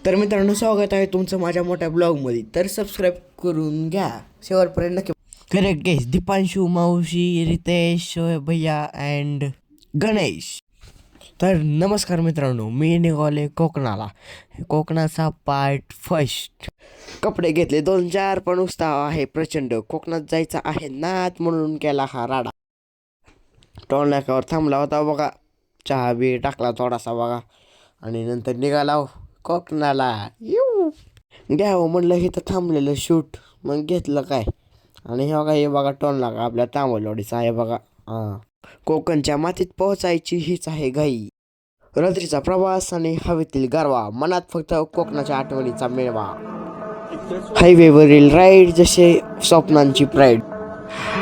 तर मित्रांनो, स्वागत आहे तुमचं माझ्या मोठ्या ब्लॉगमध्ये. तर सबस्क्राईब करून घ्या शेवटपर्यंत नक्की. Correct guess. दीपांशू, मावशी, रितेश, शोएब भैया अँड गणेश. तर नमस्कार मित्रांनो, मी निघाले कोकणाला. कोकणाचा पार्ट फर्स्ट. कपडे घेतले 2-4, पण उत्साह आहे प्रचंड. कोकणात जायचा आहे नात म्हणून केला हा राडा. टोल नाक्यावर थांबला होता बघा, चहा बी टाकला थोडासा बघा, आणि नंतर निघाला कोकणाला. येऊ घ्यावं म्हणलं इथं थांबलेलं शूट, मग घेतलं काय. आणि हे बघा टोल नाका आपल्या तांबोलवाडीचा आहे बघा. हां, कोकणच्या मातीत पोहोचायची हीच आहे घाई. रात्रीचा प्रवास आणि हवेतील गारवा, मनात फक्त कोकणाच्या आठवणीचा मेळवा. हायवेवरील राईड जसे स्वप्नांची प्राईड.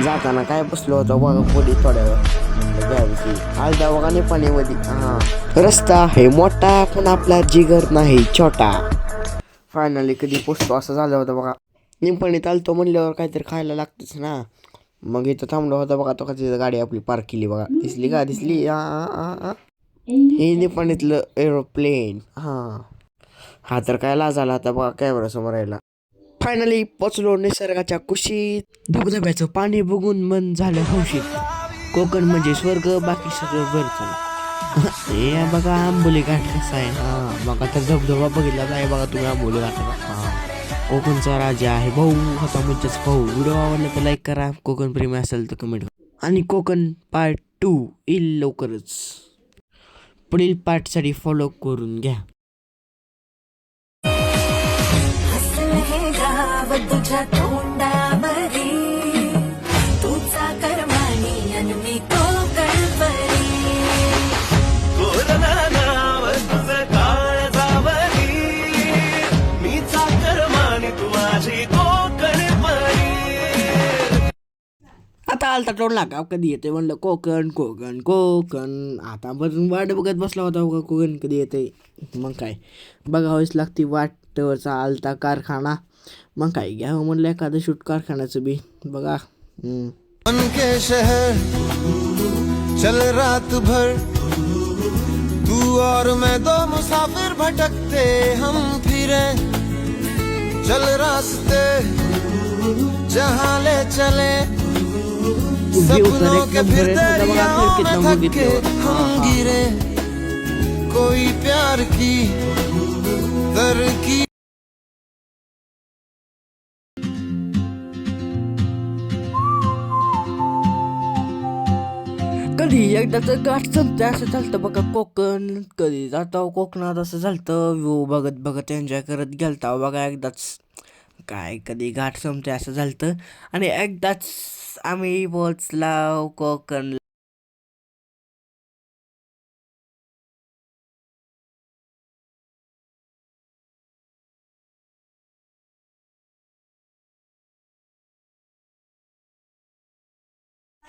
जाताना काय बसलो होतो बघा पोली थोड्यावर, म्हणलं घ्यावी आलदा बघा निपाणीमध्ये. हां, रस्ता आहे मोठा पण आपला जिगर नाही छोटा. फायनली कधी पोचतो असं झालं होतं बघा. निपाणीत आलतो म्हणल्यावर काहीतरी खायला लागतंच ना. मग इथं थांबलो होतं बघा, तो कधी गाडी आपली पार्क केली बघा. दिसली का? दिसली. हे निपाणीतलं एरोप्लेन. हां, हा तर काय लाज आला आता बघा कॅमेरा समोर यायला. फायनली पोचलो निसर्गाच्या कुशीत. धबधब्याचं पाणी बघून मन झालं हौशीत. कोकण म्हणजे स्वर्ग, बाकी सगळं वरचं. हे बघा आंबोली घाट कसा आहे. हां, बघा तर धबधबा बघितला आहे बघा तुम्ही आंबोली घाट. हां, कोकणचा राजा आहे भाऊ, होता मज्जाच भाऊ. व्हिडिओ आवडला तर लाईक करा, कोकण प्रेमी असेल तर कमेंट करा. आणि कोकण पार्ट 2 येईल लवकरच. पुढील पार्टसाठी फॉलो करून घ्या. तुझ्या तोंडावरी तुझा कर्मानी आणि मी कोकण परी. कोरोना नाव तुझं काळजावरी, मी कर्मानी तू माझी कोकण परी. आता आलता टोल नाका कधी येते म्हणलं कोकण कोकण कोकण. आता बसून वाट बघत बसला होता बघा कोकण कधी येते. मग काय बघावंच लागते वाटवरचा आलता कारखाना. मग काय घ्यावं म्हणलं एखादं शूट कारखान्याचं बी बघा. मन के शहर चल रात भर, तू और मैं दो मुसाफिर भटकते हम फिरे. चल रास्ते जहाँ ले चले, सपनों के फिर दरियाओं में थके हम गिरे. कोई प्यार की तरकीब कधी एकदाच गाठ संपते असं झालं बघा कोकण. कधी जातो कोकणात असं झालं. व्ह्यू बघत बघत एन्जॉय करत गेलता बघा एकदाच. काय कधी गाठ संपते असं झालं. आणि एकदाच आम्ही पोचला कोकण.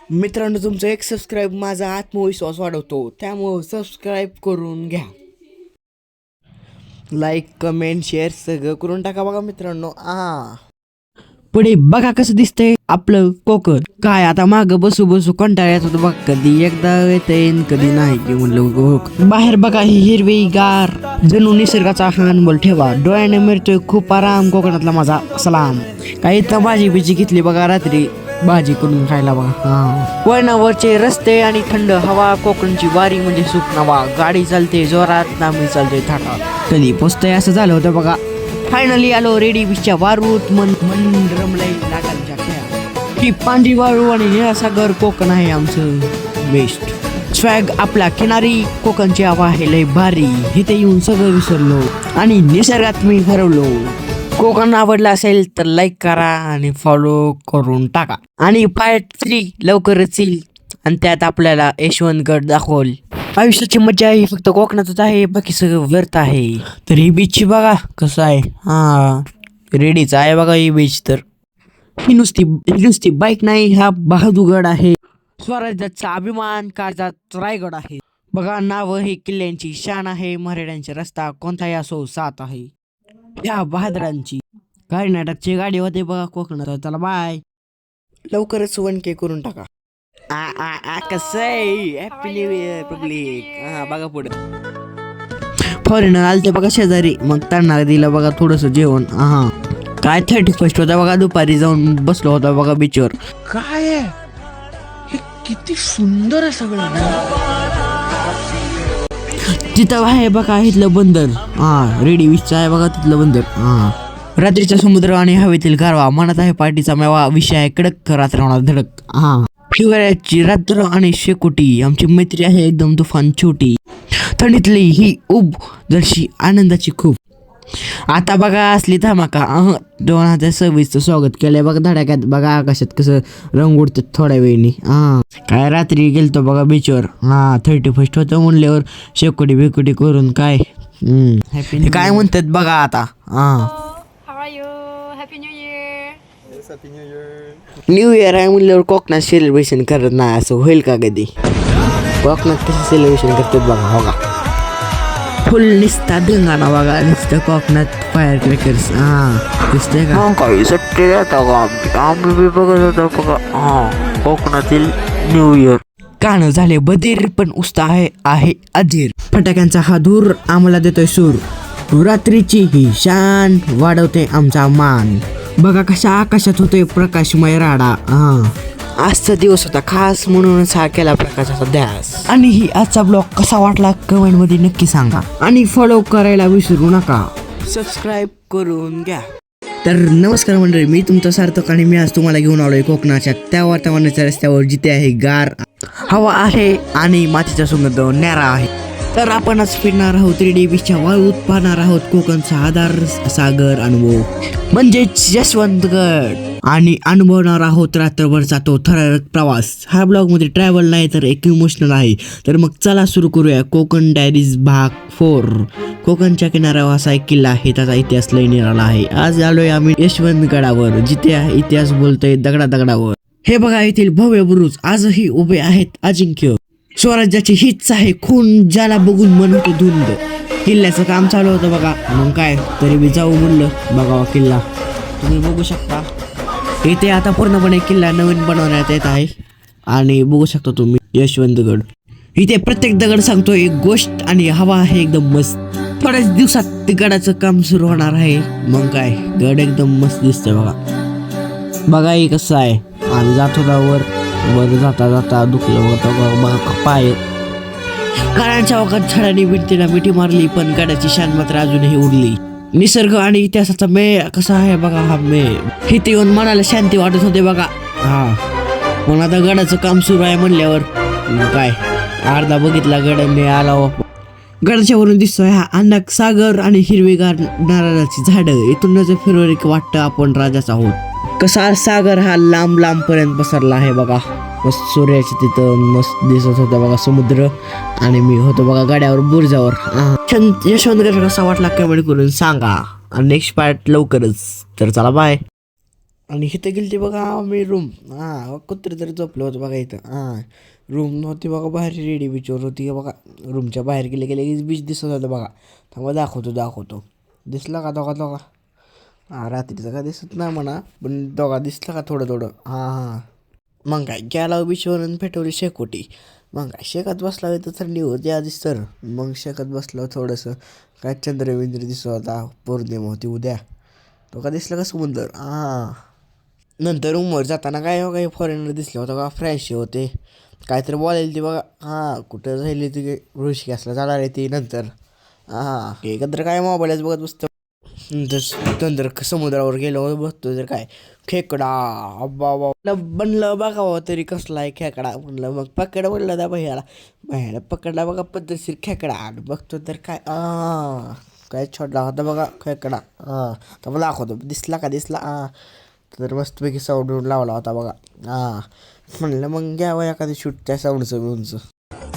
मित्रांनो, तुमचं एक सबस्क्राईब माझा आत्मविश्वास वाढवतो, त्यामुळं सबस्क्राईब करून घ्या. लाईक कमेंट शेअर सगळं करून टाका बघा मित्रांनो. पुढे बघा कसं दिसतंय आपलं कोकण. काय आता माग बसू बसू कंटाळा येत होतं बघ. कधी एकदा येते कधी नाही की म्हणलं. बाहेर बघा ही हिरवी गार, जणू निसर्गाचा हानबल ठेवा. डोळ्याने मिळतोय खूप आराम, कोकणातला माझा सलाम. काही तर भाजी बिजी घेतली बघा रात्री भाजी करून खायला बघा. वळणावरचे रस्ते आणि थंड हवा, कोकणची वारी म्हणजे सुख नवा. गाडी चालते जोरात, नामी चालते थाटा. कधी पोचतंय असं झालं होतं बघा. फायनली आलो रेडी बीचच्या वारूत. मन रमलंय लाटांच्या खेळा. ही पांढरी वाळू आणि निळासागर कोकण आहे आमचं बेस्ट. स्वॅग आपला किनारी, कोकणची हवा आहे लय भारी. इथे येऊन सगळं विसरलो आणि निसर्गात मी हरवलो. कोकण आवडला असेल तर लाईक करा आणि फॉलो करून टाका. आणि पार्ट 3 लवकरच येईल, आणि त्यात आपल्याला यशवंतगड दाखवल. आयुष्याची मजा ही फक्त कोकणातच आहे, बाकी सगळं व्यर्थ आहे. तर ही बीच बघा कसं आहे. रेडीचा आहे बघा ही बीच. तर ही नुसती बाईक नाही, हा बहादूरगड आहे. स्वराज्याचा अभिमान, काळजात रायगड आहे. बघा नाव ही किल्ल्यांची शान आहे. मराठ्यांचा रस्ता कोणताही असो साथ आहे या बहादरांची. कर्नाटकची गाडी होते बघा कोकणात. चला बाय, लवकरच 1K करून टाका. कसं आहे हॅपी न्यू इयर पब्लिक. बघा पुढे. फॉरेनर आलते बघा शेजारी, मग त्यांना दिलं बघा थोडस जेवण. हा काय 31 होता बघा, दुपारी जाऊन बसलो होता बघा बीचवर. काय आहे हे? किती सुंदर आहे सगळं ना. तिथं आहे बघा इथलं बंदर. हा रेडी बीचचं आहे बघा तिथलं बंदर. हा रात्रीचा समुद्र आणि हवेतील गारवा, मनात आहे पार्टीचा मेवा, विषय आहे कडक, रात्र होणार धडक. हा हिवाळ्याची रात्र आणि शेकोटी, आमची मैत्री आहे एकदम तुफान छोटी, थंडीतली ही उब जरशी आनंदाची खूप. आता बघा असली धमाका. 2026चं स्वागत केलंय बघा धडाक्यात. बघा आकाशात कसं रंग उडतात थोड्या वेळी. हा काय रात्री गेलतो बघा बीचवर. हा 31 होतं म्हणल्यावर शेकोटी बिकोटी करून काय हे काय म्हणतात बघा आता. हा How are you? Happy New Year! New year आहे म्हणल्यावर कोकणात सेलिब्रेशन करत नाही असं होईल का कधी? कोकणात कसं सेलिब्रेशन करतात बघा. हो का फुल निसता धिंगाणा बघा, नुसतं कोकणात फायर क्रॅकर्स. हा दिसतंय का काही सुट्टी देता का आम्ही बी बघत होतो बघा. हा कोकणातील न्यू इयर गाणं झाले बधीर, पण उत्साह आहे अधीर. फटाक्यांचा हा धूर आम्हाला देतोय सूर, रात्रीची ही शान वाढवते आमचा मान. बघा कशा आकाशात होतोय प्रकाशमय राडा. आजचा दिवस होता खास म्हणूनच हा केला प्रकाशाचा ध्यास. आणि ही आजचा ब्लॉग कसा वाटला कमेंट मध्ये नक्की सांगा, आणि फॉलो करायला विसरू नका, सबस्क्राईब करून घ्या. तर नमस्कार मंडळी, मी तुमचा सार्थक आणि मी आज तुम्हाला घेऊन आलोय कोकणाच्या त्या वातावरणाच्या रस्त्यावर जिथे आहे गार हवा आहे आणि मातीचा सुगंध न्यारा आहे. तर आपण आज फिरणार आहोत 3D बीचच्या वाळूत, पाहणार आहोत कोकणचा आधार सागर अनुभव म्हणजेच यशवंतगड, आणि अनुभवणार आहोत रात्रभरचा तो थरारक प्रवास. हा ब्लॉग मध्ये ट्रॅव्हल नाही तर एक इमोशनल आहे. तर मग चला सुरू करूया कोकण डायरीज भाग 4. कोकणच्या किनाऱ्यावर असा एक किल्ला आहे, त्याचा इतिहास लय निराळा आहे. आज आलोय आम्ही यशवंतगडावर, जिथे इतिहास बोलतोय दगडावर. हे बघा येथील भव्य बुरुज आजही उभे आहेत अजिंक्य. स्वराज्याची हीच आहे खून, ज्याला बघून मन होते धुंद. किल्ल्याचं काम चालू होतं बघा, मग काय तरी बी जाऊ म्हणलं बघावा किल्ला. तुम्ही बघू शकता इथे आता पूर्णपणे किल्ला नवीन बनवण्यात येत आहे. आणि बघू शकता तुम्ही यशवंतगड. इथे प्रत्येक दगड सांगतो एक गोष्ट, आणि हवा आहे एकदम मस्त. थोड्याच दिवसात ते गडाचं काम सुरू होणार आहे. मग काय गड एकदम मस्त दिसतंय बघा. बघा हे कसं आहे. आणि जात होता वर जाता जाता दुखलं बघा पाय. गडाच्या वखत झाडांनी भिंतीला मिठी मारली, पण गडाची शान मात्र अजूनही उरली. निसर्ग आणि इतिहासाचा मेळ कसा आहे बघा हा मेळ. इथे येऊन मनाला शांती वाटत होते बघा. हा पण आता गडाचं काम सुरू आहे म्हणल्यावर काय अर्धा बघितला गडाने आला. गडाच्या वरून दिसतोय हा अनाक सागर आणि हिरवीगार नारळाची झाडं. इथूनच फिरवली वाटतं आपण राजाच आहोत. कसा सागर हा लांब लांब पर्यंत पसरला आहे बघा. मस्त सूर्याची तिथं मस्त दिसत होता बघा समुद्र, आणि मी होतो बघा गाड्यावर बुरजावर. यशवंतगड कसा वाटला कमेंट करून सांगा, आणि नेक्स्ट पार्ट लवकरच. तर चला बाय. आणि इथं गेली बघा मी रूम. कुत्री तरी झोपलं होतं बघा इथं. रूम नव्हती बघा, बाहेर रेडी बीचवर होती बघा. रूमच्या बाहेर गेले बीच दिसत होतं बघा. त्यामुळे दाखवतो दिसला का दोघा. रात्रीचं का दिसत नाही म्हणा, पण दोघा दिसला का थोडं. मग काय गेला बीचवरून पेटवली शेकोटी. मग काय शेकत बसला तर थंडी होती आधीच, तर मग शेकत बसलं थोडंसं. काय चंद्रबिंद्र दिसत होता, पौर्णिमा होती उद्या. तो का दिसला का समुद्र. नंतर रूमवर जाताना काय हो काही फॉरेनर दिसले होतं का, फ्रेश होते काहीतरी बोलायला ती बघा. कुठं राहिली ती ऋषिकेशला जाणार आहे ती नंतर. एकत्र काय मोबाईलच बघत बसतो. नंतर समुद्रावर गेलो बसतो तर काय खेकडा अब्बा बनलं बघावं तरी कसला आहे खेकडा म्हणलं. मग पकड म्हणलं त्या भैयाला पकडला बघा पद्धतशीर खेकडा. आणि बघतो तर काय छोटा होता बघा खेकडा. तर मला दाखवतो दिसला तर मस्तपैकी साऊंड लावला होता बघा. म्हणलं मग घ्यावं एखादी शूट त्या साऊंडचं बिऊनचं.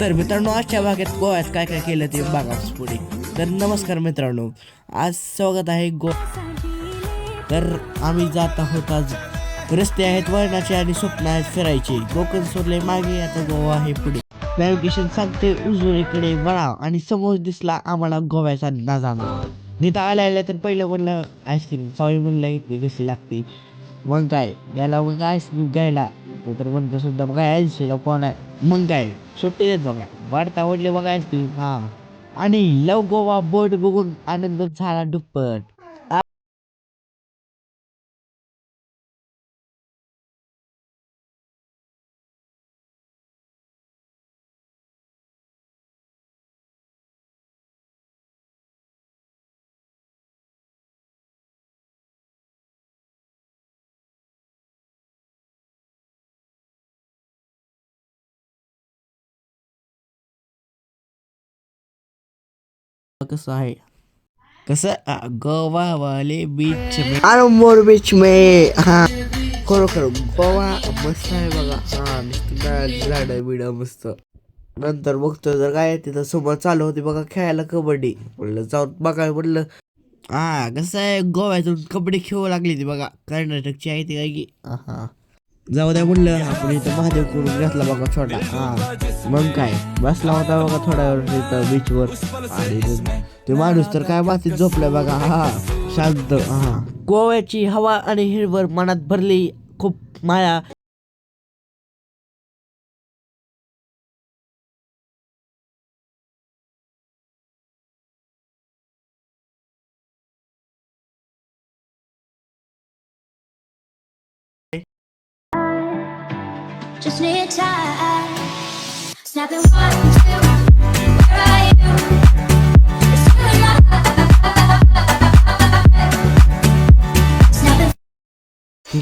तर मित्रांनो आजच्या भागात गोव्यात काय काय केलं ते बघाच पुढे. तर नमस्कार मित्रांनो, आज स्वागत आहे तर आम्ही जात आहोत. आज रस्ते आहेत वळणाचे आणि स्वप्न आहेत फिरायचे. कोकण सोडले मागे, आता गोवा आहे पुढे. नॅव्हिगेशन सांगते उजवीकडे वळा, आणि समोर दिसला आम्हाला गोव्याचा नजारा. तिथं आल्या तर पहिलं म्हणलं आईस्क्रीम सॉरी म्हणलं इथे कशी लागते. मग काय याला मग आईस्क्रीम घ्यायला तर म्हणतो सुद्धा बघा 80 कोण आहे. मग काय सुट्टी देत बघा वाढता ओढले बघा आईस्क्रीम. आणि लव गोवा बोट बघून आनंद झाला दुप्पट. कसं आहे कसं गोवा वाले बीच में अरे मोर बीच में हा खरोखर गोवा मस्त आहे बघा. हा नुसतं झाड बिड मस्त. नंतर बघतो जर काय तिथं समोर चालू होती बघा खेळायला कबड्डी. म्हणलं जाऊन बघायला म्हटलं. हा कसं आहे गोव्यातून कबड्डी खेळू लागली ती बघा. कर्नाटकची आहे ती काय की हा जाऊ द्या म्हणलं. आपण इथं महादेव करून घेतला बघा छोटा. हा मग काय बसला होता बघा थोड्या वेळ तिथं बीचवर. आणि ते माणूस तर काय मातीत झोपलाय बघा. हा शांत. हा गोव्याची हवा आणि हिरवळ मनात भरली खूप माया. Just need time. Snapping 1, 2, where are you? It's you and I. Snapping.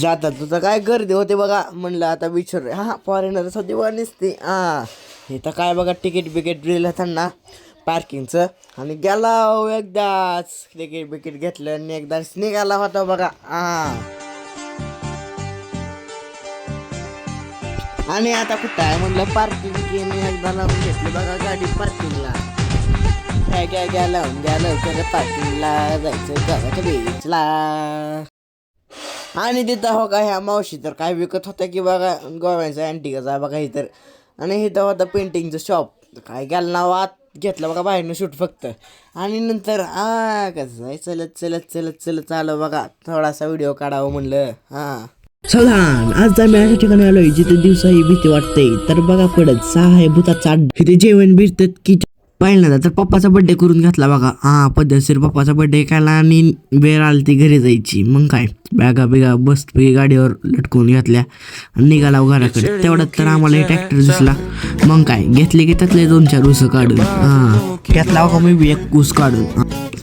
जातात तुझं काय गर्दी होते बघा. म्हणलं आता विचार हा फॉरेनर्स होते बघा नुसते. हा इथं काय बघा तिकीट बिकीट दिलं त्यांना पार्किंगचं. आणि गेला एकदाच तिकीट बिकीट घेतलं आणि एकदाच निघाला होता बघा. हा आणि आता कुठं आहे म्हणलं पार्किंग केली. एकदा लावून घेतली बघा गाडी पार्किंगला. घ्या लावून घ्या लवकर पार्किंगला जायचं गावाच्या बीचला. आणि तिथं हो का ह्या मावशी तर काय विकत होत्या की बघा गोव्याचा अँटिकाचा बघा इतर. आणि इथं होतं पेंटिंगचं शॉप. काय गेलं नाव आत घेतलं बघा बाहेरनं शूट फक्त. आणि नंतर कसं आहे चलत चलत चलत चलत आलं बघा. थोडासा व्हिडिओ काढावं म्हणलं. हा चला आज आम्ही अशा ठिकाणी आलोय जिथे दिवसाही भीती वाटते. तर बघा पडत 6 आहे भूताचा अड्डा. इथे जेवण भेटतात की पहिल्यांदा तर पप्पाचा बर्थडे करून घेतला बघा. हा पद्धतशीर पप्पाचा बर्थडे केला आणि वेळ आली ती घरी जायची. मग काय बॅगा बिगा बसपैकी गाडीवर लटकवून घेतल्या आणि निघाला घराकडे. तेवढ्यात तर आम्हाला एक ट्रॅक्टर दिसला. मग काय घेतले की त्यातले 2-4 ऊस काढून. हा घेतला बघा मी एक ऊस काढून.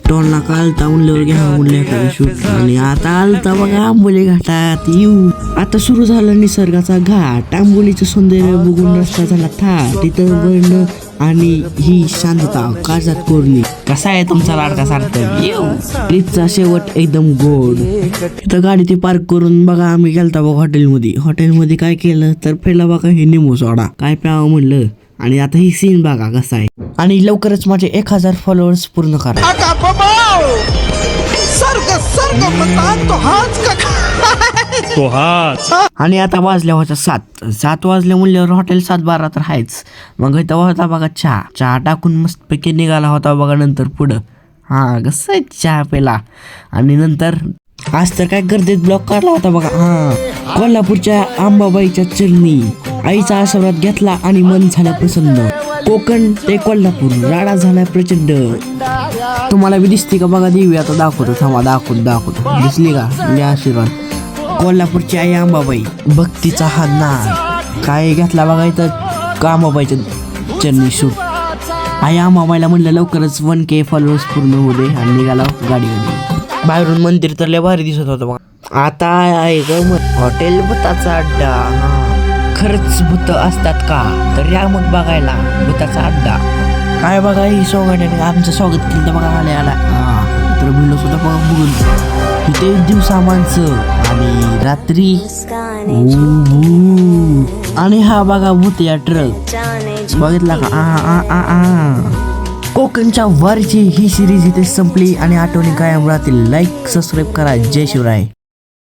टोलला कालता म्हणल्यावर घ्या म्हणले एखादं शूट. आणि आता आलता बघा आंबोली घाटात येऊ. आता सुरू झाला निसर्गाचा घाट. आंबोलीचं सौंदर्य बघून रस्ता झाला थाट. तिथं वर्ण आणि ही शांतता काळजात कोरली. कसा आहे तुमचा लाडका सार्थक येऊ. ट्रिपचा शेवट एकदम गोड. इथं गाडी ती पार्क करून बघा आम्ही गेलता बघा हॉटेलमध्ये काय केलं तर पहिला बघा हे निंबू सोडा काय प्यावं म्हणलं. आणि आता ही सीन बघा कसा आहे. आणि लवकरच माझे 1000 फॉलोअर्स पूर्ण करा. आणि आता वाजल्या होत्या 7 वाजल्या म्हणल्यावर हॉटेल 7-12 तर आहेच. मग इथं होता बघा चहा टाकून मस्तपैकी निघाला होता बघा. नंतर पुढं हा कसं आहे चहा पेला. आणि नंतर आज तर काय गर्दीत ब्लॉक काढला होता बघा. हा कोल्हापूरच्या अंबाबाईच्या चरणी आईचा आशीर्वाद घेतला आणि मन झालं प्रसन्न. कोकण ते कोल्हापूर राडा झाला प्रचंड. तुम्हाला बी दिसते का बघा देवी. आता दाखवतो थांबा दाखवतो दिसली का म्हणजे आशीर्वाद. कोल्हापूरची आई अंबाबाई भक्तीचा हा नाद काय घेतला बघा इथं अंबाबाईच्या चरणी शूट. आई अंबाबाईला म्हणलं लवकरच 1K फॉलोअर्स पूर्ण होऊ दे. आणि निघाला गाडी. बाहेरून मंदिर तर लय भारी दिसत होतं बघा. आता आहे हॉटेल भूताचा अड्डा. खरंच भूत असतात का तर या मग बघायला भूताचा अड्डा. काय बघा ही सोंगाड्याने आमचं स्वागत केलं बघा. आला तर म्हणलं सुद्धा बघा बघून इथे दिवसा माणसं आणि रात्री आणि हा बघा भूतिया ट्रक बघितला का. कोकणच्या वारीची ही सिरीज इथे संपली आणि आठवणी कायम राहतील. लाईक सबस्क्राईब करा. जय शिवराय.